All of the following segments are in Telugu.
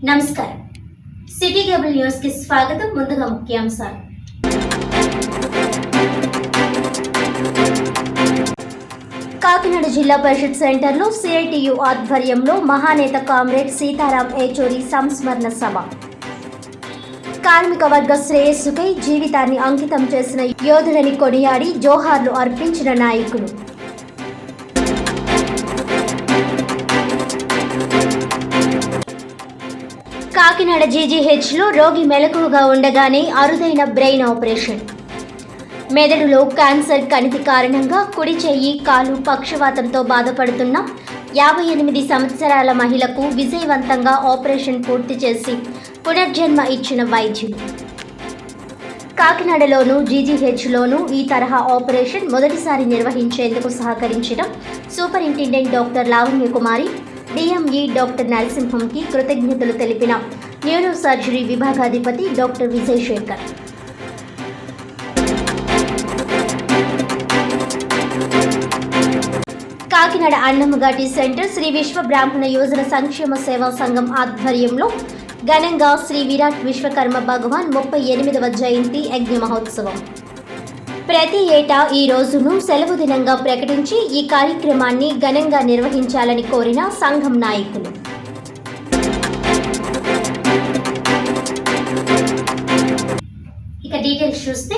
నమస్కారం. సిటీ కేబుల్ న్యూస్ కి స్వాగతం. ముందుగా ముఖ్యాంశాలు. కాకినాడ జిల్లా పరిషత్ సెంటర్లో సిఐటియు ఆధ్వర్యంలో మహానేత కామ్రేడ్ సీతారాం ఏచూరి సంస్మరణ సభ. కార్మిక వర్గ శ్రేయస్సుకై జీవితాన్ని అంకితం చేసిన యోధుడని కొనియాడి జోహార్లు అర్పించిన నాయకులు. కాకినాడ జీజీహెచ్లో రోగి మెలకువగా ఉండగానే అరుదైన బ్రెయిన్ ఆపరేషన్. మెదడులో క్యాన్సర్ కణితి కారణంగా కుడి చెయ్యి కాలు పక్షవాతంతో బాధపడుతున్న 58 సంవత్సరాల మహిళకు విజయవంతంగా ఆపరేషన్ పూర్తి చేసి పునర్జన్మ ఇచ్చిన వైద్యులు. కాకినాడలోనూ జీజీహెచ్లోనూ ఈ తరహా ఆపరేషన్ మొదటిసారి నిర్వహించేందుకు సహకరించిన superintendent doctor Lavanya Kumari, DME doctor నరసింహంకి కృతజ్ఞతలు తెలిపిన న్యూరో సర్జరీ విభాగాధిపతి డాక్టర్ విజయ్ శేఖర్. కాకినాడ అన్నమ్మఘాటి సెంటర్ శ్రీ విశ్వ బ్రాహ్మణ యువజన సంక్షేమ సేవా సంఘం ఆధ్వర్యంలో ఘనంగా శ్రీ విరాట్ విశ్వకర్మ భగవాన్ 38వ జయంతి యజ్ఞ మహోత్సవం. ప్రతి ఏటా ఈ రోజును సెలవు దినంగా ప్రకటించి ఈ కార్యక్రమాన్ని ఘనంగా నిర్వహించాలని కోరిన సంఘం నాయకులు. ఇక డీటెయిల్స్ చూస్తే,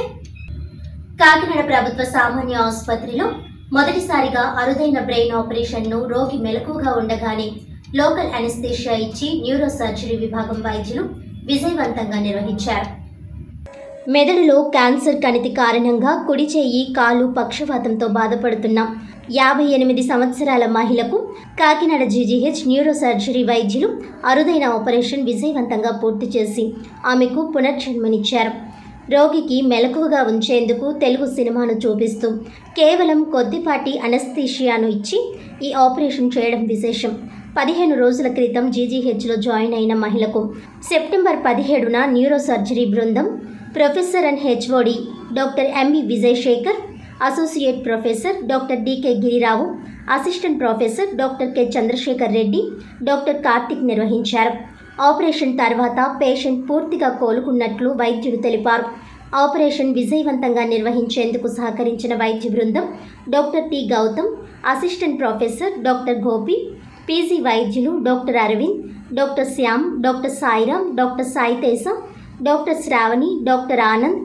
కాకినాడ ప్రభుత్వ సామాన్య ఆసుపత్రిలో మొదటిసారిగా అరుదైన బ్రెయిన్ ఆపరేషన్ను రోగి మెలకువగా ఉండగానే లోకల్ అనెస్థీషియా ఇచ్చి న్యూరో సర్జరీ విభాగం వైద్యులు విజయవంతంగా నిర్వహించారు. మెదడులో క్యాన్సర్ కణితి కారణంగా కుడి చెయ్యి కాలు పక్షవాతంతో బాధపడుతున్న 58 సంవత్సరాల మహిళకు కాకినాడ జీజీహెచ్ న్యూరో సర్జరీ వైద్యులు అరుదైన ఆపరేషన్ విజయవంతంగా పూర్తి చేసి ఆమెకు పునర్జన్మనిచ్చారు. రోగికి మెలకువగా ఉంచేందుకు తెలుగు సినిమాను చూపిస్తూ కేవలం కొద్దిపాటి అనెస్థీషియాను ఇచ్చి ఈ ఆపరేషన్ చేయడం విశేషం. 15 రోజుల క్రితం జీజీహెచ్లో జాయిన్ అయిన మహిళకు సెప్టెంబర్ 17న న్యూరో సర్జరీ బృందం professor and HOD doctor MV Vijay Shekhar, associate professor doctor DK Girirao, assistant professor doctor K Chandrasekhar Reddy, doctor Karthik నిర్వహించారు. ఆపరేషన్ తర్వాత పేషెంట్ పూర్తిగా కోలుకున్నట్లు వైద్యులు తెలిపారు. ఆపరేషన్ విజయవంతంగా నిర్వహించేందుకు సహకరించిన వైద్య బృందం doctor T Gautam, assistant professor doctor Gopi, PG వైద్యులు doctor Aravind, doctor Shyam, doctor Sairam, doctor Saiteja, doctor Sravani, doctor Anand,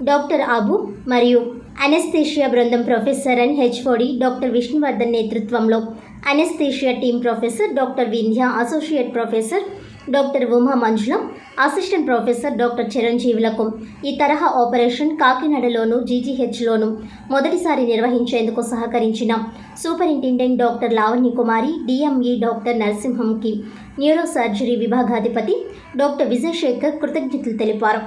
doctor Abu మరియు అనెస్థీషియా బృందం professor and HOD doctor Vishnuvardhan నేతృత్వంలో anaesthesia team professor doctor Vindhya, associate professor doctor Uma Manjulam, assistant professor doctor చిరంజీవులకు ఈ తరహా ఆపరేషన్ కాకినాడలోను జీజీహెచ్లోను మొదటిసారి నిర్వహించేందుకు సహకరించిన superintendent doctor Lavanya Kumari, DME doctor నరసింహంకి న్యూరో సర్జరీ విభాగాధిపతి డాక్టర్ విజయ్ శేఖర్ కృతజ్ఞతలు తెలిపారు.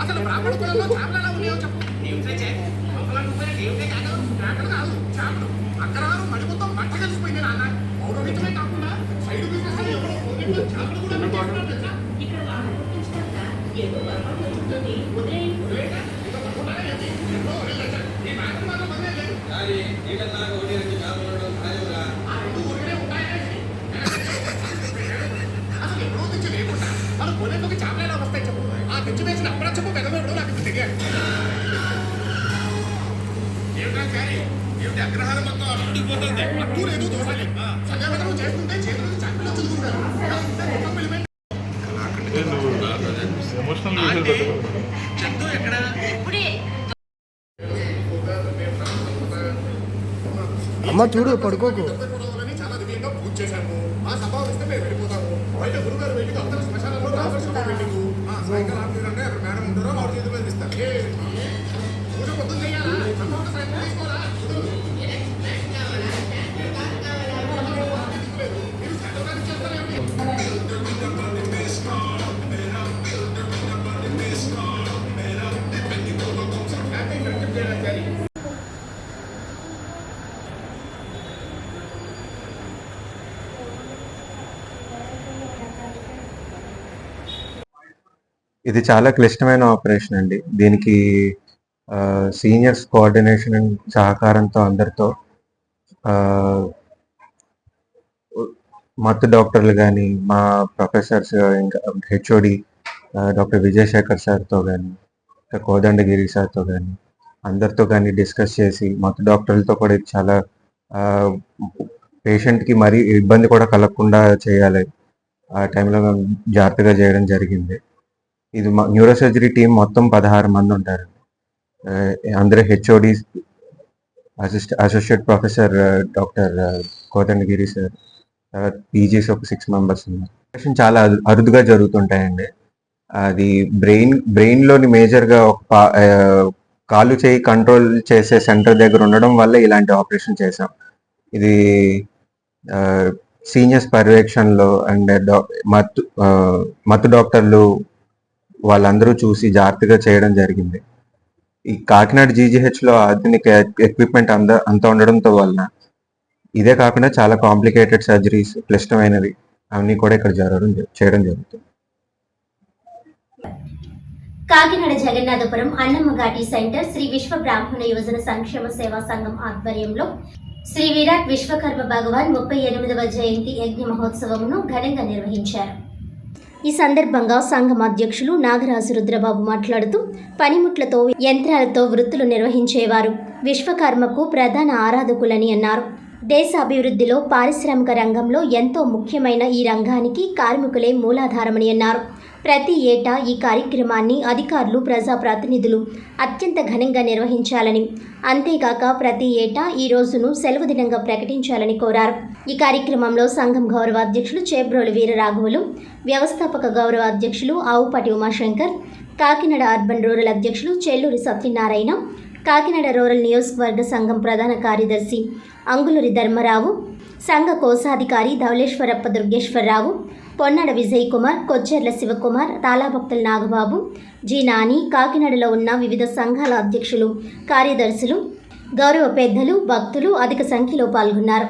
అసలు బ్రాహ్మణ కులంలో చాపలు ఉన్నాయో చెప్పు. చాపలు అక్కడ మడిపోతాం బట్ట కలిసిపోయింది నాన్న. పౌరోహితమే కాకుండా సైడ్ బిజినెస్ చాపలు కూడా ఈ మాత్రం మాత్రం కుర్చీ వేసిన అప్పుడచ్చపు పెదవేడు నాకు ఇప్పుడు తెలియాలి. ఏమిటా క్యారీ? ఏమిటి అగ్రహారం మొత్తం అట్టుడిపోతుంది? అట్టు లేదు దోశ లేదు. సంధ్యావందనం చేస్తుంటే చేతులు చక్కలు చూసుకుంటారు. చందు ఎక్కడ? అమ్మ చూడు పడుకోకు. చాలా దివ్యంగా పూజ చేశాము. ఆ సభ వస్తే మేము వెళ్ళిపోతాము. బయట గురుగారు వెళ్ళి అందరూ శ్మశానంలో రామకృష్ణ వెళ్ళింది. సాయంకాలం ఆఫీసర్ అక్కడ మేడం ఉంటారో ఆవిడ చేతి మీద ఇస్తారు. పూజ పొద్దున్న చేయాలా? సంభావన సాయంత్రం తీసుకోవాలా? మీరు సంతకానికి చేస్తారేమిటి? ఇది చాలా క్లిష్టమైన ఆపరేషన్ అండి. దీనికి సీనియర్స్ కోఆర్డినేషన్ అండ్ సహకారంతో అందరితో మత్తు డాక్టర్లు కానీ, మా ప్రొఫెసర్స్, ఇంకా హెచ్ఓడి డాక్టర్ విజయశేఖర్ సార్తో కానీ, కోదండగిరి సార్తో కానీ, అందరితో కానీ డిస్కస్ చేసి మత్తు డాక్టర్లతో కూడా ఇది చాలా పేషెంట్కి మరీ ఇబ్బంది కూడా కలగకుండా చేయాలి. ఆ టైంలో మేము జాగ్రత్తగా చేయడం జరిగింది. ఇది మా న్యూరో సర్జరీ టీం మొత్తం 16 మంది ఉంటారు. అందరూ HOD, associate professor doctor Kodandagiri sir, తర్వాత పీజీస్ ఒక 6 మెంబర్స్ ఉన్నారు. ఆపరేషన్ చాలా అరుదుగా జరుగుతుంటాయండి. అది బ్రెయిన్లోని మేజర్గా ఒక కాలు చేయి కంట్రోల్ చేసే సెంటర్ దగ్గర ఉండడం వల్ల ఇలాంటి ఆపరేషన్ చేసాం. ఇది సీనియర్స్ పర్యవేక్షణలో అండ్ మత్తు డాక్టర్లు వాళ్ళందరూ చూసి జాగ్రత్తగా చేయడం జరిగింది. ఈ కాకినాడ జీజీహెచ్లో ఆధునిక ఎక్విప్మెంట్ అంతా ఉండడంతో వలన ఇదే కాకుండా చాలా కాంప్లికేటెడ్ సర్జరీస్, క్లిష్టమైనవి అవన్నీ కూడా ఇక్కడ చేయడం జరుగుతుంది. కాకినాడ జగన్నాథపురం అన్నమ్మఘాటి సెంటర్ శ్రీ విశ్వ బ్రాహ్మణ యువజన సంక్షేమ సేవా సంఘం ఆధ్వర్యంలో శ్రీ విరాట్ విశ్వకర్మ భగవాన్ 38వ జయంతి యజ్ఞ మహోత్సవమును ఘనంగా నిర్వహించారు. ఈ సందర్భంగా సంఘం అధ్యక్షులు నాగరాజు రుద్రబాబు మాట్లాడుతూ పనిముట్లతో, యంత్రాలతో వృత్తులు నిర్వహించేవారు విశ్వకర్మకు ప్రధాన ఆరాధకులని అన్నారు. దేశ అభివృద్ధిలో పారిశ్రామిక రంగంలో ఎంతో ముఖ్యమైన ఈ రంగానికి కార్మికులే మూలాధారమని అన్నారు. ప్రతి ఏటా ఈ కార్యక్రమాన్ని అధికారులు, ప్రజాప్రతినిధులు అత్యంత ఘనంగా నిర్వహించాలని, అంతేగాక ప్రతి ఏటా ఈ రోజును సెలవు దినంగా ప్రకటించాలని కోరారు. ఈ కార్యక్రమంలో సంఘం గౌరవ అధ్యక్షులు చేబ్రోలు వీరరాఘవులు, వ్యవస్థాపక గౌరవ అధ్యక్షులు ఆవుపాటి ఉమాశంకర్, కాకినాడ అర్బన్ రూరల్ అధ్యక్షులు చెల్లూరి సత్యనారాయణ, కాకినాడ రూరల్ నియోజకవర్గ సంఘం ప్రధాన కార్యదర్శి అంగులూరి ధర్మరావు, సంఘ కోశాధికారి ధవళేశ్వరప్ప దుర్గేశ్వరరావు, పొన్నాడ విజయ్ కుమార్, కొచ్చెర్ల శివకుమార్, తాళాభక్తుల నాగబాబు, జి నాని, కాకినాడలో ఉన్న వివిధ సంఘాల అధ్యక్షులు, కార్యదర్శులు, గౌరవ పెద్దలు, భక్తులు అధిక సంఖ్యలో పాల్గొన్నారు.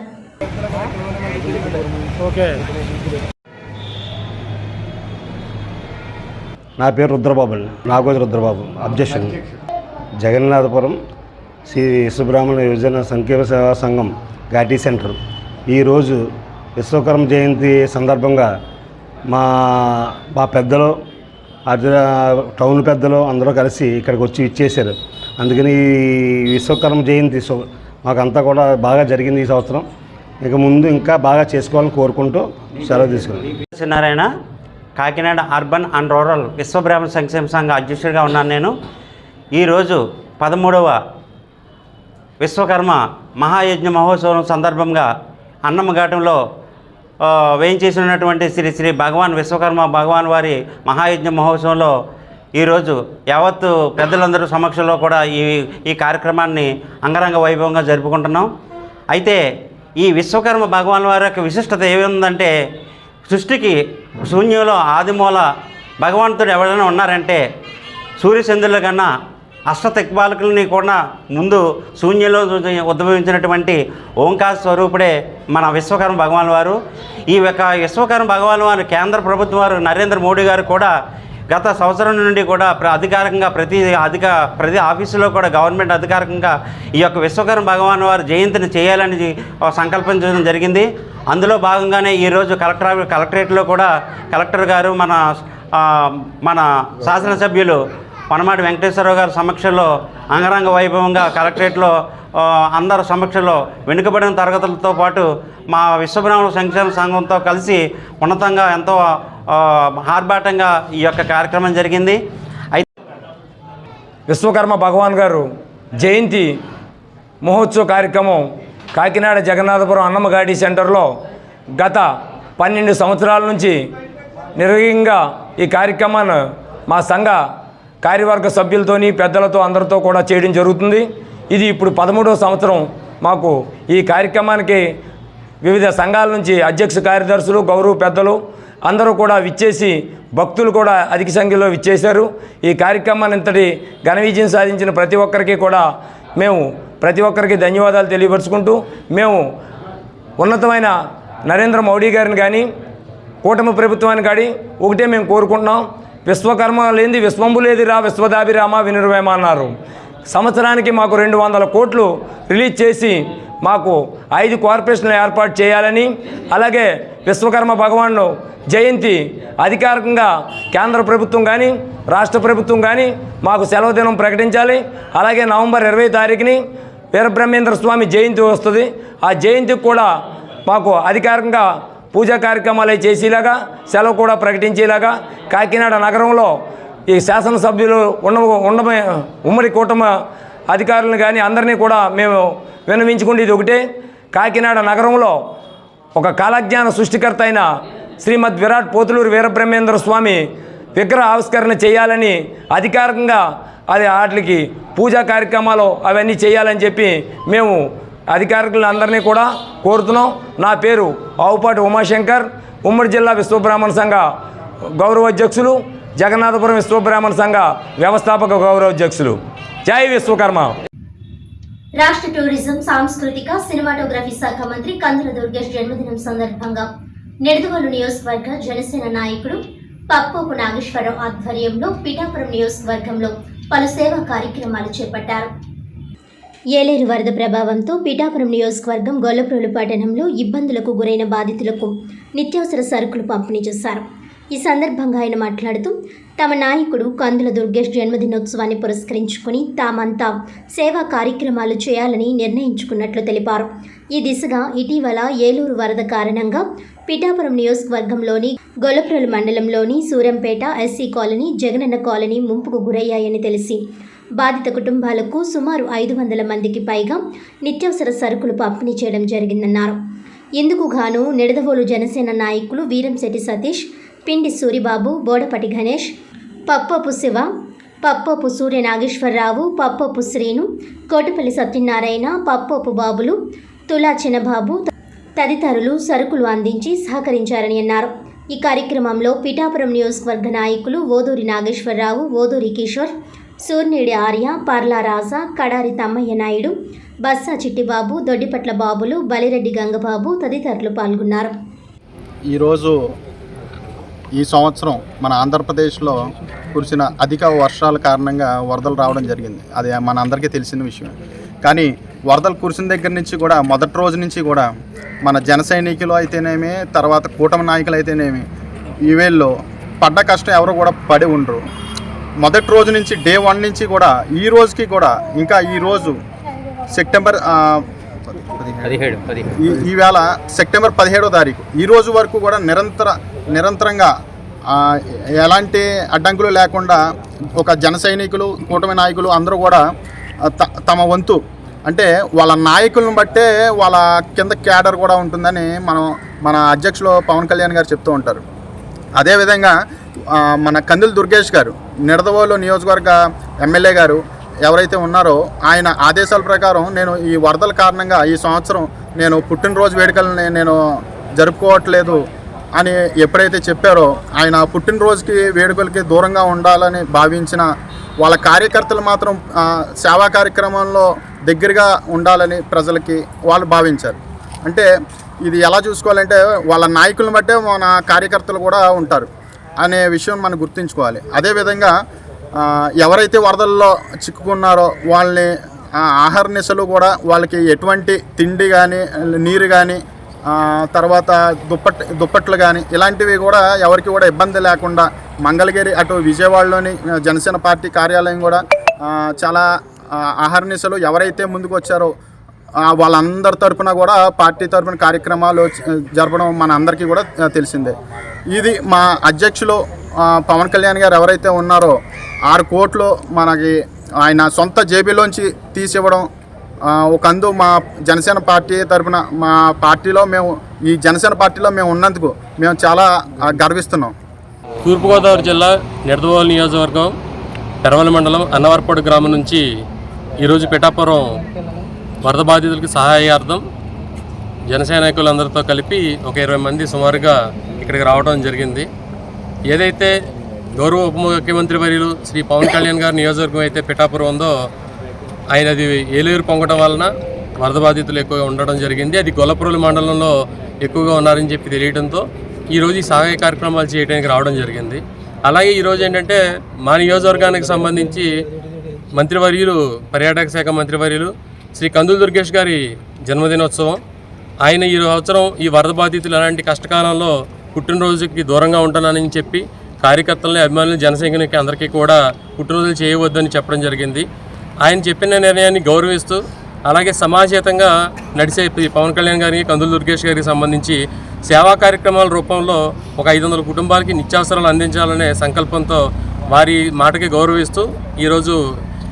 నా పేరు రుద్రబాబు, నాగోజు రుద్రబాబు, అబ్జెక్షన్. జగన్నాథపురం శ్రీ సుబ్రహ్మణ్య యువజన సంక్షేమ సేవా సంఘం ఘాటీ సెంటర్ ఈరోజు విశ్వకర్మ జయంతి సందర్భంగా మా పెద్దలు, టౌన్ పెద్దలు అందరూ కలిసి ఇక్కడికి వచ్చి ఇచ్చేశారు. అందుకని ఈ విశ్వకర్మ జయంతి మాకంతా కూడా బాగా జరిగింది ఈ సంవత్సరం. ఇక ముందు ఇంకా బాగా చేసుకోవాలని కోరుకుంటూ సెలవు తీసుకున్నాను. Satyanarayana, Kakinada urban and rural Vishwabrahmana సంక్షేమ సంఘ అధ్యక్షుడిగా ఉన్నాను. నేను ఈరోజు 13వ విశ్వకర్మ మహాయజ్ఞ మహోత్సవం సందర్భంగా అన్నమ్మఘాటంలో వేయించేసినటువంటి శ్రీ శ్రీ భగవాన్ విశ్వకర్మ భగవాన్ వారి మహాయజ్ఞ మహోత్సవంలో ఈరోజు యావత్తు పెద్దలందరూ సమక్షంలో కూడా ఈ కార్యక్రమాన్ని అంగరంగ వైభవంగా జరుపుకుంటున్నాం. అయితే ఈ విశ్వకర్మ భగవాన్ వారి యొక్క విశిష్టత ఏముందంటే, సృష్టికి శూన్యంలో ఆదిమూల భగవంతుడు ఎవరైనా ఉన్నారంటే సూర్యచంద్రుల కన్నా అష్టదిక్పాలకులని కూడా ముందు శూన్యంలో ఉద్భవించినటువంటి ఓంకార స్వరూపుడే మన విశ్వకర్మ భగవాన్ వారు. ఈ యొక్క విశ్వకర్మ భగవాన్ వారు కేంద్ర ప్రభుత్వం వారు నరేంద్ర మోడీ గారు కూడా గత సంవత్సరం నుండి కూడా అధికారికంగా ప్రతి ఆఫీసులో కూడా గవర్నమెంట్ అధికారికంగా ఈ యొక్క విశ్వకర్మ భగవాన్ వారి జయంతిని చేయాలని సంకల్పించడం జరిగింది. అందులో భాగంగానే ఈరోజు కలెక్టరేట్లో కూడా కలెక్టర్ గారు, మన మన శాసనసభ్యులు పనమాటి వెంకటేశ్వరరావు గారి సమక్షంలో అంగరంగ వైభవంగా కలెక్టరేట్లో అందరి సమక్షంలో వెనుకబడిన తరగతులతో పాటు మా విశ్వబ్రాహ్మణ సంక్షేమ సంఘంతో కలిసి ఉన్నతంగా ఎంతో ఆర్భాటంగా ఈ యొక్క కార్యక్రమం జరిగింది. విశ్వకర్మ భగవాన్ గారు జయంతి మహోత్సవ కార్యక్రమం కాకినాడ జగన్నాథపురం అన్నమగాడి సెంటర్లో గత 12 సంవత్సరాల నుంచి నిర్వహంగా ఈ కార్యక్రమాన్ని మా సంఘ కార్యవర్గ సభ్యులతోని పెద్దలతో అందరితో కూడా చేయడం జరుగుతుంది. ఇది ఇప్పుడు 13వ సంవత్సరం. మాకు ఈ కార్యక్రమానికి వివిధ సంఘాల నుంచి అధ్యక్ష కార్యదర్శులు, గౌరవ పెద్దలు అందరూ కూడా విచ్చేసి, భక్తులు కూడా అధిక సంఖ్యలో విచ్చేశారు. ఈ కార్యక్రమాన్ని ఇంతటి ఘన విజయం సాధించిన ప్రతి ఒక్కరికి కూడా మేము ప్రతి ఒక్కరికి ధన్యవాదాలు తెలియపరుచుకుంటూ, మేము ఉన్నతమైన నరేంద్ర మోడీ గారిని కానీ కూటమి ప్రభుత్వాన్ని కానీ ఒకటే మేము కోరుకుంటున్నాం. విశ్వకర్మ లేనిది విశ్వంబు లేదిరా విశ్వదాభిరామ వినురవేమ అన్నారు. సంవత్సరానికి మాకు 200 కోట్లు రిలీజ్ చేసి మాకు 5 కార్పొరేషన్లు ఏర్పాటు చేయాలని, అలాగే విశ్వకర్మ భగవాను జయంతి అధికారికంగా కేంద్ర ప్రభుత్వం కానీ రాష్ట్ర ప్రభుత్వం కానీ మాకు సెలవు దినం ప్రకటించాలి. అలాగే నవంబర్ 20 తారీఖుని వీరబ్రహ్మేంద్ర స్వామి జయంతి వస్తుంది. ఆ జయంతికి కూడా మాకు అధికారికంగా పూజా కార్యక్రమాలు చేసేలాగా సెలవు కూడా ప్రకటించేలాగా కాకినాడ నగరంలో ఈ శాసనసభ్యులు ఉమ్మడి కూటమి అధికారులను కానీ అందరినీ కూడా మేము విన్నవించుకునేది ఒకటే. కాకినాడ నగరంలో ఒక కాలజ్ఞాన సృష్టికర్త అయిన శ్రీమద్ విరాట్ పోతులూరు వీరబ్రహ్మేంద్ర స్వామి విగ్రహ ఆవిష్కరణ చేయాలని, అధికారికంగా అది వాటికి పూజా కార్యక్రమాలు అవన్నీ చేయాలని చెప్పి మేము అధికారులను అందరినీ కూడా కోరుతున్నాం. నా పేరు ఆవుపాటి ఉమాశంకర్, ఉమ్మడి జిల్లా విశ్వబ్రాహ్మణ సంఘ గౌరవాధ్యక్షులు, జగన్నాథపురం విశ్వబ్రాహ్మణ సంఘ వ్యవస్థాపక గౌరవాధ్యక్షులు. జై విశ్వకర్మ. రాష్ట్ర టూరిజం, సాంస్కృతిక, సినిమాటోగ్రఫీ శాఖ మంత్రి కందుల దుర్గేష్ జన్మదినం సందర్భంగా నిడదవోలు నియోజకవర్గ జనసేన నాయకుడు పప్పోపు నాగేశ్వరరావు ఆధ్వర్యంలో పిఠాపురం నియోజకవర్గంలో పలు సేవా కార్యక్రమాలు చేపట్టారు. ఏలేరు వరద ప్రభావంతో పిఠాపురం నియోజకవర్గం గొల్లప్రోలు పట్టణంలో ఇబ్బందులకు గురైన బాధితులకు నిత్యావసర సరుకులు పంపిణీ చేశారు. ఈ సందర్భంగా ఆయన మాట్లాడుతూ తమ నాయకుడు కందుల దుర్గేష్ జన్మదినోత్సవాన్ని పురస్కరించుకుని తామంతా సేవా కార్యక్రమాలు చేయాలని నిర్ణయించుకున్నట్లు తెలిపారు. ఈ దిశగా ఇటీవల ఏలూరు వరద కారణంగా పిఠాపురం నియోజకవర్గంలోని గొల్లప్రోలు మండలంలోని Surampeta, SC colony, Jagananna colony ముంపుకు గురయ్యాయని తెలిసి బాధిత కుటుంబాలకు సుమారు 500 మందికి పైగా నిత్యావసర సరుకులు పంపిణీ చేయడం జరిగిందన్నారు. ఇందుకు గాను నిడదవోలు జనసేన నాయకులు వీరంశెట్టి సతీష్, పిండి సూరిబాబు, బోడపటి గణేష్, పప్పోపు శివ, పప్పోపు సూర్య నాగేశ్వరరావు, పప్పోపు శ్రీను, కోటపల్లి సత్యనారాయణ, పప్పోపు బాబులు, తులా చిన్నబాబు తదితరులు సరుకులు అందించి సహకరించారని అన్నారు. ఈ కార్యక్రమంలో పిఠాపురం నియోజకవర్గ నాయకులు ఓదూరి నాగేశ్వరరావు, ఓదూరి కిషోర్, సూర్నేడి ఆర్య, పర్లా రాజా, కడారి తమ్మయ్య నాయుడు, బస్సా చిట్టిబాబు, దొడ్డిపట్ల బాబులు, బలిరెడ్డి గంగబాబు తదితరులు పాల్గొన్నారు. ఈరోజు ఈ సంవత్సరం మన ఆంధ్రప్రదేశ్లో కురిసిన అధిక వర్షాల కారణంగా వరదలు రావడం జరిగింది. అది మన అందరికీ తెలిసిన విషయం. కానీ వరదలు కురిసిన దగ్గర నుంచి కూడా మొదటి రోజు నుంచి కూడా మన జన సైనికులు అయితేనేమి, తర్వాత కూటమి నాయకులు అయితేనేమి, ఈవేళ్ళు పడ్డ కష్టం ఎవరు కూడా పడి ఉండరు. మొదటి రోజు నుంచి డే 1 నుంచి కూడా ఈ రోజుకి కూడా ఇంకా ఈరోజు సెప్టెంబర్ 17 ఈవేళ సెప్టెంబర్ 17వ తారీఖు ఈ రోజు వరకు కూడా నిరంతరంగా ఎలాంటి అడ్డంకులు లేకుండా ఒక జన సైనికులు, కూటమి నాయకులు అందరూ కూడా తమ వంతు అంటే వాళ్ళ నాయకులను బట్టే వాళ్ళ కింద క్యాడర్ కూడా ఉంటుందని మన అధ్యక్షులు పవన్ కళ్యాణ్ గారు చెప్తూ ఉంటారు. అదేవిధంగా మన కందుల దుర్గేష్ గారు నిడదవోలు నియోజకవర్గ ఎమ్మెల్యే గారు ఎవరైతే ఉన్నారో ఆయన ఆదేశాల ప్రకారం నేను ఈ వరదల కారణంగా ఈ సంవత్సరం నేను పుట్టినరోజు వేడుకలని నేను జరుపుకోవట్లేదు అని ఎప్పుడైతే చెప్పారో ఆయన పుట్టినరోజుకి వేడుకలకి దూరంగా ఉండాలని భావించిన వాళ్ళ కార్యకర్తలు మాత్రం సేవా కార్యక్రమంలో దగ్గరగా ఉండాలని ప్రజలకి వాళ్ళు భావించారు. అంటే ఇది ఎలా చూసుకోవాలంటే వాళ్ళ నాయకులను బట్టే మన కార్యకర్తలు కూడా ఉంటారు అనే విషయం మనం గుర్తుంచుకోవాలి. అదేవిధంగా ఎవరైతే వరదల్లో చిక్కుకున్నారో వాళ్ళని ఆహార నిశలు కూడా వాళ్ళకి ఎటువంటి తిండి కానీ, నీరు కానీ, తర్వాత దుప్పట్లు కానీ ఇలాంటివి కూడా ఎవరికి కూడా ఇబ్బంది లేకుండా మంగళగిరి అటు విజయవాడలోని జనసేన పార్టీ కార్యాలయం కూడా చాలా అహర్నిశలు ఎవరైతే ముందుకు వచ్చారో వాళ్ళందరి తరపున కూడా పార్టీ తరపున కార్యక్రమాలు జరపడం మన అందరికీ కూడా తెలిసిందే. ఇది మా అధ్యక్షులు పవన్ కళ్యాణ్ గారు ఎవరైతే ఉన్నారో 6 కోట్లు మనకి ఆయన సొంత జేబీలోంచి తీసివ్వడం ఒక అందు మా జనసేన పార్టీ తరపున మా పార్టీలో ఈ జనసేన పార్టీలో మేము ఉన్నందుకు మేము చాలా గర్విస్తున్నాం. తూర్పుగోదావరి జిల్లా నిడదవోలు నియోజకవర్గం పెరవల మండలం అన్నవరపాడు గ్రామం నుంచి ఈరోజు పిఠాపురం వరద బాధితులకి సహాయార్థం జనసైనికులందరితో కలిపి ఒక 20 మంది సుమారుగా ఇక్కడికి రావడం జరిగింది. ఏదైతే గౌరవ ఉప ముఖ్యమంత్రి వర్యులు శ్రీ పవన్ కళ్యాణ్ గారి నియోజకవర్గం అయితే పిఠాపురం ఉందో ఆయనది ఏలూరు పొంగడం వలన వరద బాధితులు ఎక్కువగా ఉండడం జరిగింది. అది గొల్లపురం మండలంలో ఎక్కువగా ఉన్నారని చెప్పి తెలియడంతో ఈరోజు ఈ సహాయ కార్యక్రమాలు చేయడానికి రావడం జరిగింది. అలాగే ఈరోజు ఏంటంటే మా నియోజకవర్గానికి సంబంధించి మంత్రివర్యులు పర్యాటక శాఖ మంత్రివర్యులు శ్రీ కందుల దుర్గేష్ గారి జన్మదినోత్సవం. ఆయన ఈ సంవత్సరం ఈ వరద బాధితులు అలాంటి కష్టకాలంలో పుట్టినరోజుకి దూరంగా ఉంటానని చెప్పి కార్యకర్తలని అభిమానులు జనసైనికులకి అందరికీ కూడా పుట్టినరోజులు చేయవద్దని చెప్పడం జరిగింది. ఆయన చెప్పిన నిర్ణయాన్ని గౌరవిస్తూ అలాగే సమాజేతంగా నడిచే పవన్ కళ్యాణ్ గారికి కందుల దుర్గేష్ గారికి సంబంధించి సేవా కార్యక్రమాల రూపంలో ఒక 500 కుటుంబాలకి నిత్యావసరాలు అందించాలనే సంకల్పంతో వారి మాటకి గౌరవిస్తూ ఈరోజు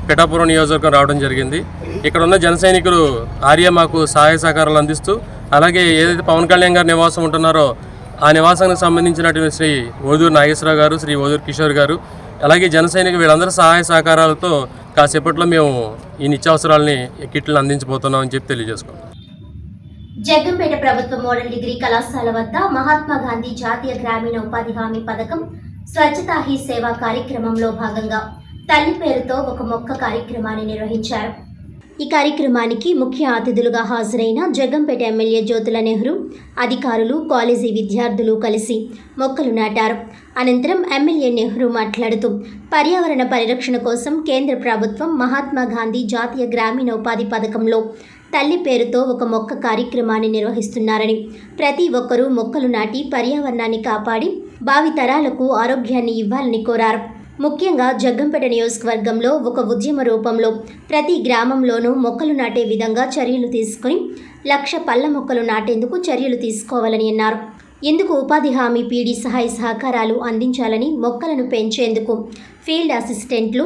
పిఠాపురం నియోజకవర్గం రావడం జరిగింది. ఇక్కడ ఉన్న జన సైనికులు ఆర్య మాకు సహాయ సహకారాలు అందిస్తూ అలాగే ఏదైతే పవన్ కళ్యాణ్ గారి నివాసం ఉంటున్నారో ఆ నివాసానికి సంబంధించినటువంటి శ్రీ ఓదూరు నాగేశ్వరరావు గారు, శ్రీ ఓదూరు కిషోర్ గారు, అలాగే జన సైనికులు వీళ్ళందరూ సహాయ సహకారాలతో కాసేపట్లో మేము ఈ నిత్యావసరాలని కిట్లను అందించబోతున్నామని చెప్పి తెలియజేసుకున్నాం. జగ్గంపేట ప్రభుత్వ మోడల్ డిగ్రీ కళాశాల వద్ద మహాత్మా గాంధీ జాతీయ గ్రామీణ ఉపాధి హామీ పథకం స్వచ్ఛతా హీ సేవా కార్యక్రమంలో భాగంగా తల్లి పేరుతో ఒక మొక్క కార్యక్రమాన్ని నిర్వహించారు. ఈ కార్యక్రమానికి ముఖ్య అతిథులుగా హాజరైన జగ్గంపేట ఎమ్మెల్యే జ్యోతుల నెహ్రూ, అధికారులు, కాలేజీ విద్యార్థులు కలిసి మొక్కలు నాటారు. అనంతరం ఎమ్మెల్యే నెహ్రూ మాట్లాడుతూ పర్యావరణ పరిరక్షణ కోసం కేంద్ర ప్రభుత్వం మహాత్మా గాంధీ జాతీయ గ్రామీణ ఉపాధి పథకంలో తల్లి పేరుతో ఒక మొక్క కార్యక్రమాన్ని నిర్వహిస్తున్నారని, ప్రతి ఒక్కరూ మొక్కలు నాటి పర్యావరణాన్ని కాపాడి భావితరాలకు ఆరోగ్యాన్ని ఇవ్వాలని కోరారు. ముఖ్యంగా జగ్గంపేట నియోజకవర్గంలో ఒక ఉద్యమ రూపంలో ప్రతి గ్రామంలోనూ మొక్కలు నాటే విధంగా చర్యలు తీసుకుని 1,00,000 పళ్ళ మొక్కలు నాటేందుకు చర్యలు తీసుకోవాలని అన్నారు. ఇందుకు ఉపాధి హామీ పీడీ సహాయ సహకారాలు అందించాలని, మొక్కలను పెంచేందుకు ఫీల్డ్ అసిస్టెంట్లు,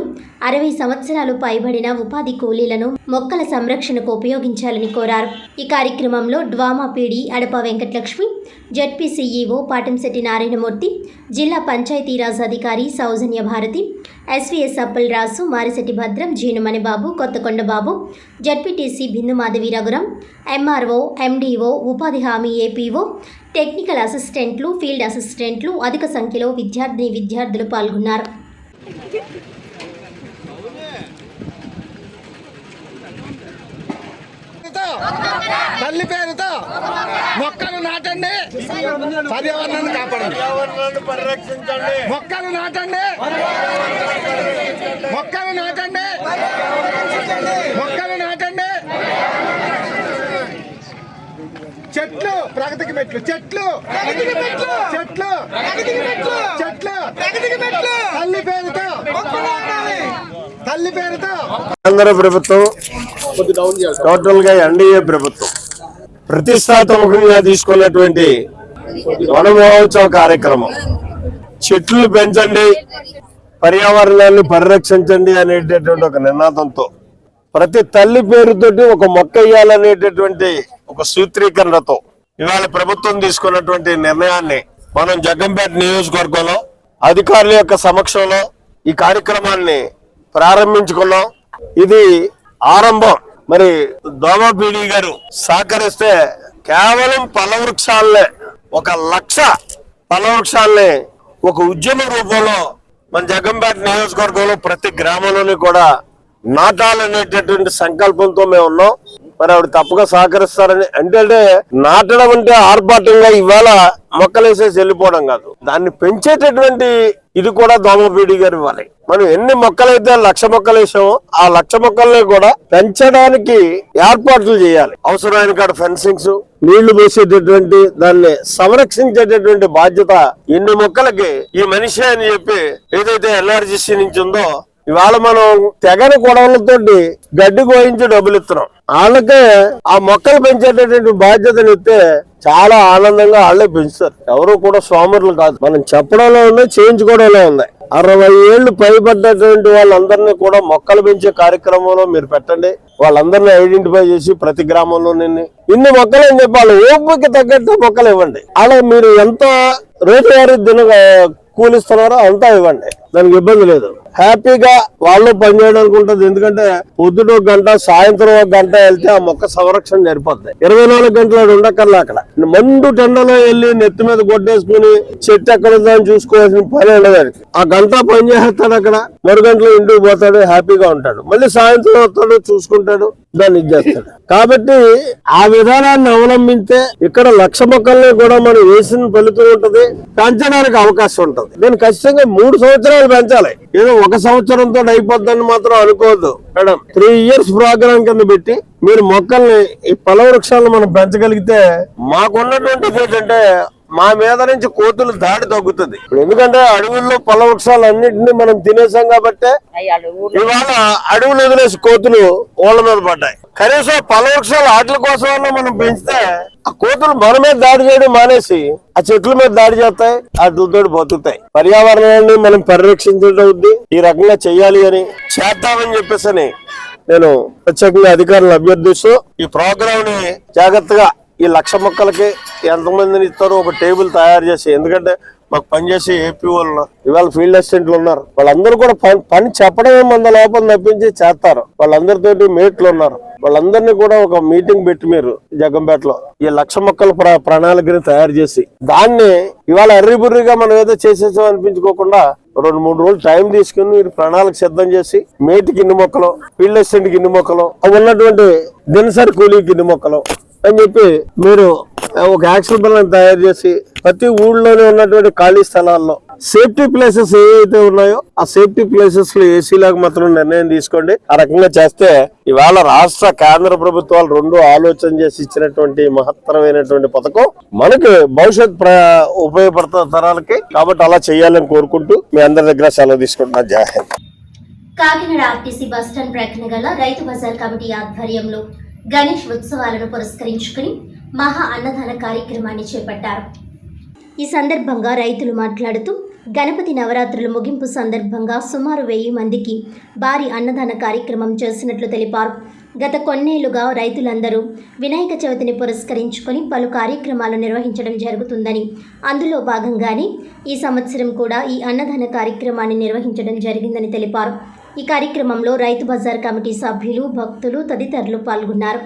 60 సంవత్సరాలు పైబడిన ఉపాధి కూలీలను మొక్కల సంరక్షణకు ఉపయోగించాలని కోరారు. ఈ కార్యక్రమంలో డ్వామా పీడీ అడప వెంకటలక్ష్మి, జెడ్పీసీఈఓ పాటంశెట్టి నారాయణమూర్తి, జిల్లా పంచాయతీరాజ్ అధికారి సౌజన్య Bharati, SVS Appal Rasu, Marisetti Bhadram, Jeenumanibabu, Kothakonda Babu, ZPTC Bindumadhavi Raghuram, MRO, MDO, ఉపాధి హామీ ఏపీఓ, టెక్నికల్ అసిస్టెంట్లు, ఫీల్డ్ అసిస్టెంట్లు, అధిక సంఖ్యలో విద్యార్థులు పాల్గొన్నారు. తల్లి పేరుతో మొక్కలు నాటండి, పర్యావరణాన్ని కాపాడండి, పరిరక్షించండి. మొక్కలు నాటండి, మొక్కలు నాటండి, మొక్కలు నాటండి. చెట్లు ప్రగతికి మెట్లు, చెట్లు చెట్లు చెట్లు తల్లి పేరుతో, తల్లి పేరుతో. కేంద్ర ప్రభుత్వం టోటల్ గా ఎన్డీఏ ప్రభుత్వం ప్రతిష్టాత్మకంగా తీసుకున్నటువంటి వన మహోత్సవ కార్యక్రమం, చెట్లు పెంచండి, పర్యావరణాన్ని పరిరక్షించండి అనేటటువంటి ఒక నినాదంతో ప్రతి తల్లి పేరుతోటి ఒక మొక్క వేయాలనేటటువంటి ఒక సూత్రీకరణతో ఇవాళ ప్రభుత్వం తీసుకున్నటువంటి నిర్ణయాన్ని మనం జగ్గంపేట నియోజకవర్గంలో అధికారుల యొక్క సమక్షంలో ఈ కార్యక్రమాన్ని ప్రారంభించుకున్నాం. ఇది ఆరంభం. మరి దోమపీడి గారు సహకరిస్తే కేవలం పళ్ళ వృక్షాలనే 1,00,000 పళ్ళ వృక్షాలని ఒక ఉద్యమ రూపంలో మన జగ్గంపేట నియోజకవర్గంలో ప్రతి గ్రామంలోని కూడా నాటాలనేటటువంటి సంకల్పంతో మేము ఉన్నాం. మరి ఆవిడ తప్పగా సహకరిస్తారని అంటే నాటడం అంటే ఆర్భాటంగా ఇవాళ మొక్కలేసేసి వెళ్ళిపోవడం కాదు, దాన్ని పెంచేటటువంటి ఇది కూడా దోమపీడి గారు ఇవ్వాలి. మనం ఎన్ని మొక్కలైతే 1,00,000 మొక్కలు వేసామో ఆ 1,00,000 మొక్కల్ని కూడా పెంచడానికి ఏర్పాట్లు చేయాలి. అవసరమైన కాడ ఫెన్సింగ్స్, నీళ్లు పోసేటటువంటి దాన్ని సంరక్షించేటటువంటి బాధ్యత ఎన్ని మొక్కలకి ఈ మనిషి అని చెప్పి ఏదైతే ఎన్ఆర్జీసీ నుంచి ఉందో ఇవాళ మనం తెగని గొడవలతోటి గడ్డి కోయించి డబ్బులు ఇస్తున్నాం. వాళ్ళకే ఆ మొక్కలు పెంచేటటువంటి బాధ్యతను ఇస్తే చాలా ఆనందంగా వాళ్ళే పెంచుతారు. ఎవరు కూడా సోమరులు కాదు. మనం చెప్పడంలో ఉంది, చేయించుకోవడంలో ఉంది. 60 ఏళ్లు పైబడ్డటువంటి వాళ్ళందరినీ కూడా మొక్కలు పెంచే కార్యక్రమంలో మీరు పెట్టండి. వాళ్ళందరినీ ఐడెంటిఫై చేసి ప్రతి గ్రామంలో ఇన్ని మొక్కలు అని చెప్పి వాళ్ళు ఓపిక తగ్గట్టు మొక్కలు ఇవ్వండి. అలా మీరు ఎంత రోజువారీ కూలిస్తున్నారో అంతా ఇవ్వండి, దానికి ఇబ్బంది లేదు. హ్యాపీగా వాళ్ళు పనిచేయడానికి ఉంటుంది. ఎందుకంటే పొద్దుట 1 గంట, సాయంత్రం 1 గంట వెళ్తే ఆ మొక్క సంరక్షణ సరిపోతుంది. 24 గంటలు ఉండక్కర్లా. అక్కడ మండు టెండలో వెళ్ళి నెత్తి మీద కొట్టేసుకుని చెట్టు ఎక్కడ ఉందని చూసుకోవాల్సిన పని ఉండదు. ఆ గంట పని చేస్తాడు అక్కడ, 3 గంటలు ఇంటికి పోతాడు, హ్యాపీగా ఉంటాడు. మళ్ళీ సాయంత్రం వస్తాడు, చూసుకుంటాడు, దాన్ని ఇచ్చేస్తాడు. కాబట్టి ఆ విధానాన్ని అవలంబించే ఇక్కడ 1,00,000 మొక్కల్ని కూడా మనం వేసిన ఫలితం ఉంటది, పెంచడానికి అవకాశం ఉంటది. దీన్ని ఖచ్చితంగా 3 సంవత్సరాలు పెంచాలి. ఏదో 1 సంవత్సరంతో అయిపోద్దని మాత్రం అనుకోవద్దు మేడం. 3 ఇయర్స్ ప్రోగ్రామ్ కింద పెట్టి మీరు మొక్కల్ని ఈ ఫల వృక్షాలను మనం పెంచగలిగితే మాకున్నటువంటిది ఏంటంటే మా మీద నుంచి కోతులు దాడి తగ్గుతుంది. ఇప్పుడు ఎందుకంటే అడవుల్లో ఫల వృక్షాలు అన్నింటినీ మనం తినేసాం కాబట్టి ఇవాళ అడవులు వదిలేసి కోతులు ఓళ్ళ మీద పడ్డాయి. కనీసం ఫల వృక్షాలు వాటి కోసమన్నా మనం పెంచితే ఆ కోతులు మన మీద దాడి చేయడం మానేసి ఆ చెట్ల మీద దాడి చేస్తాయి, వాటితో బతుకుతాయి. పర్యావరణాన్ని మనం పరిరక్షించడం ఈ రకంగా చెయ్యాలి అని చేద్దామని చెప్పేసి నేను ప్రత్యేకంగా అధికారులను అభ్యర్థిస్తూ ఈ ప్రోగ్రామ్ ని జాగ్రత్తగా ఈ 1,00,000 మొక్కలకి ఎంతమందిని ఇస్తారో ఒక టేబుల్ తయారు చేసి, ఎందుకంటే మాకు పనిచేసే ఏపీ వాళ్ళు ఇవాళ ఫీల్డ్ అసిస్టెంట్లు ఉన్నారు, వాళ్ళందరూ కూడా పని చెప్పడమే మన లోపల తప్పించి చేస్తారు. వాళ్ళందరితోటి మేట్లు ఉన్నారు, వాళ్ళందరినీ కూడా ఒక మీటింగ్ పెట్టి మీరు జగ్గంపేటలో ఈ 1,00,000 మొక్కల ప్రణాళికని తయారు చేసి దాన్ని ఇవాళ ఎర్రిబుర్రిగా మనం ఏదో చేసేసాం అనిపించుకోకుండా 2-3 రోజులు టైం తీసుకుని మీరు ప్రణాళిక సిద్ధం చేసి మేటికి ఇన్ని మొక్కలు, ఫీల్డ్ అసిస్టెంట్కి ఇన్ని మొక్కలు, అవి ఉన్నటువంటి దినసరి కూలీకి ఇన్ని మొక్కలు అని చెప్పి మీరు ఒక యాక్షన్ ప్లాన్ తయారు చేసి ప్రతి ఊళ్ళోనే ఉన్నటువంటి ఖాళీ స్థలాల్లో సేఫ్టీ ప్లేసెస్ ఏవైతే ఉన్నాయో ఆ సేఫ్టీ ప్లేసెస్ లో ఏసీలాగా మాత్రం నిర్ణయం తీసుకోండి. ఆ రకంగా చేస్తే ఇవాళ రాష్ట్ర కేంద్ర ప్రభుత్వాలు 2 ఆలోచన చేసి ఇచ్చినటువంటి మహత్తరమైనటువంటి పథకం మనకి భవిష్యత్ ఉపయోగపడుతున్న తరాలకి. కాబట్టి అలా చేయాలని కోరుకుంటూ మీ అందరి దగ్గర సెలవు తీసుకుంటున్నా. జై హింద్. కాకినాడ ఆర్టీసీ బస్టాండ్ ప్రక్కన గల రైతు బజార్ కమిటీ ఆధ్వర్యంలో గణేష్ ఉత్సవాలను పురస్కరించుకుని మహా అన్నదాన కార్యక్రమాన్ని చేపట్టారు. ఈ సందర్భంగా రైతులు మాట్లాడుతూ గణపతి నవరాత్రుల ముగింపు సందర్భంగా సుమారు 1000 మందికి భారీ అన్నదాన కార్యక్రమం చేసినట్లు తెలిపారు. గత కొన్నేళ్లుగా రైతులందరూ వినాయక చవితిని పురస్కరించుకొని పలు కార్యక్రమాలు నిర్వహించడం జరుగుతుందని, అందులో భాగంగానే ఈ సంవత్సరం కూడా ఈ అన్నదాన కార్యక్రమాన్ని నిర్వహించడం జరిగిందని తెలిపారు. ఈ కార్యక్రమంలో రైతు బజార్ కమిటీ సభ్యులు, భక్తులు తదితరులు పాల్గొన్నారు.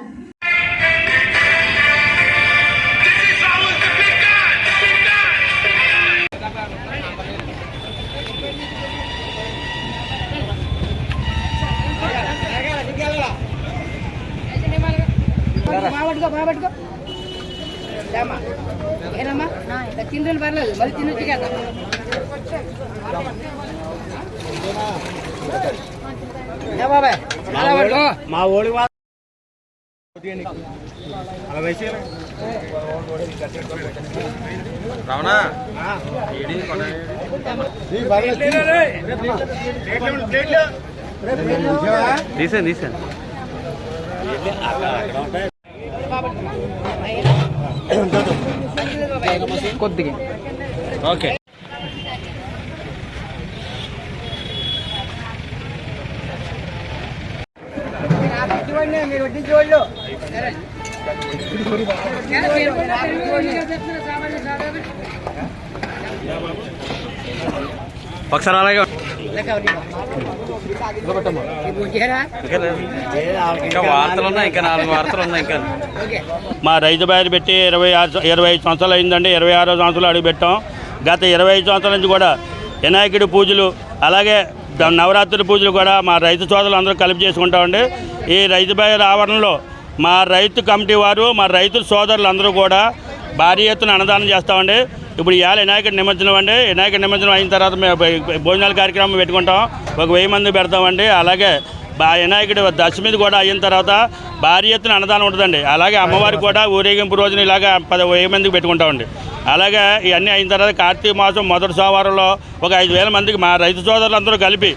తిండి పర్లేదు, మళ్ళీ తినొచ్చు కదా. మా ఓడి తీసాను కొద్దిగా ఓకే. మీరు వడ్డించేవాళ్ళు ఒకసారి అలాగే ఇంకా వార్తలు ఉన్నాయి, ఇంకా 4 వార్తలు ఉన్నాయి. ఇంకా మా రైతు బజార్ పెట్టి 25 సంవత్సరాలు అయిందండి. 26వ సంవత్సరాలు అడుగు పెట్టాం. గత 25 సంవత్సరాల నుంచి కూడా వినాయకుడి పూజలు అలాగే నవరాత్రి పూజలు కూడా మా రైతు సోదరులు అందరూ కలిపి చేసుకుంటామండి. ఈ రైతు బజార్ ఆవరణలో మా రైతు కమిటీ వారు, మా రైతు సోదరులు అందరూ కూడా భారీ ఎత్తున అన్నదానం చేస్తామండి. ఇప్పుడు ఇవాళ వినాయకుడి నిమజ్జనం అండి. వినాయకుడి నిమజ్జనం అయిన తర్వాత మేము భోజనాల కార్యక్రమం పెట్టుకుంటాం. 1000 మంది పెడతామండి. అలాగే వినాయకుడి దశమిది కూడా అయిన తర్వాత భారీ ఎత్తున అన్నదానం ఉంటుందండి. అలాగే అమ్మవారికి కూడా ఊరేగింపు రోజున ఇలాగ 10,000 మందికి పెట్టుకుంటామండి. అలాగే ఇవన్నీ అయిన తర్వాత కార్తీక మాసం మొదటి సోమవారంలో ఒక 5,000 మందికి మా రైతు సోదరులందరూ కలిపి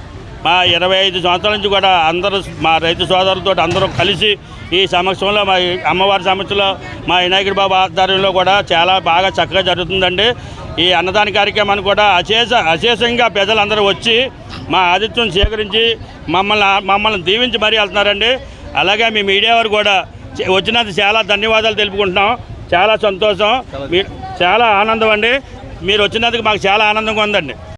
మా 25 సంవత్సరాల నుంచి కూడా అందరూ మా రైతు సోదరులతో అందరూ కలిసి ఈ సమక్షంలో మా అమ్మవారి సమక్షంలో మా వినాయకుడి బాబు ఆధ్వర్యంలో కూడా చాలా బాగా చక్కగా జరుగుతుందండి. ఈ అన్నదాన కార్యక్రమాన్ని కూడా అశేషంగా ప్రజలందరూ వచ్చి మా ఆతిథ్యం స్వీకరించి మమ్మల్ని దీవించి మరీ వెళ్తున్నారండి. అలాగే మీ మీడియా వారు కూడా వచ్చినందుకు చాలా ధన్యవాదాలు తెలుపుకుంటున్నాం. చాలా సంతోషం, చాలా ఆనందం అండి. మీరు వచ్చినందుకు మాకు చాలా ఆనందంగా ఉందండి.